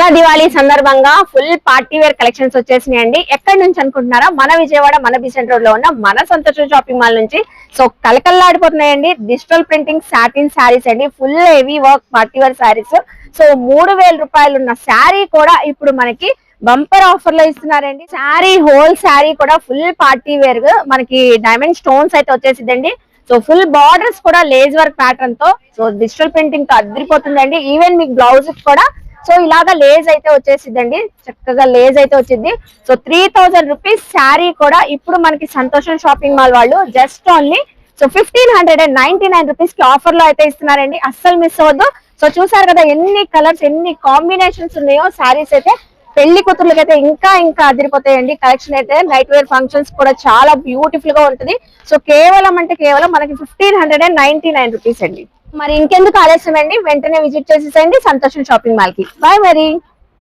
దసరా దివాళీ సందర్భంగా full party wear collections వచ్చేసినాయండి. ఎక్కడి నుంచి అనుకుంటున్నారా? మన విజయవాడ మన బీసెంట్ రోడ్ లో ఉన్న మన సంతోషం షాపింగ్ మాల్ నుంచి. సో కలకల్లాడిపోతున్నాయండి డిజిటల్ ప్రింటింగ్ సాటిన్ శారీస్ అండి. Full heavy work party wear saris. So 3000 రూపాయలు ఉన్న శారీ కూడా ఇప్పుడు మనకి బంపర్ ఆఫర్ లో ఇస్తున్నారండి. శారీ హోల్ శారీ కూడా ఫుల్ పార్టీ వేర్ మనకి డైమండ్ స్టోన్స్ అయితే వచ్చేసిందండి. సో ఫుల్ బార్డర్స్ కూడా లేజ్ వర్క్ ప్యాటర్న్ తో సో డిజిటల్ ప్రింటింగ్ అదిరిపోతుందండి. ఈవెన్ మీకు బ్లౌజ్ కూడా సో ఇలాగా లేజ్ అయితే వచ్చేసిద్దండి. చక్కగా లేజ్ అయితే వచ్చింది. సో 3000 రూపీస్ శారీ కూడా ఇప్పుడు మనకి సంతోషం షాపింగ్ మాల్ వాళ్ళు జస్ట్ ఓన్లీ సో 1599 రూపీస్ కి ఆఫర్ లో అయితే ఇస్తున్నారండి. అస్సలు మిస్ అవ్వద్దు. సో చూసారు కదా ఎన్ని కలర్స్ ఎన్ని కాంబినేషన్స్ ఉన్నాయో శారీస్ అయితే. పెళ్లి కూతుర్లకి అయితే ఇంకా ఇంకా అదిరిపోతాయండి. కలెక్షన్ అయితే నైట్ వేర్ ఫంక్షన్స్ కూడా చాలా బ్యూటిఫుల్ గా ఉంటుంది. సో కేవలం అంటే కేవలం మనకి 1599 రూపీస్ అండి. మరి ఇంకెందుకు ఆలస్యం అండి, వెంటనే విజిట్ చేసేసండి సంతోషం షాపింగ్ మాల్ కి. బాయ్ మరి.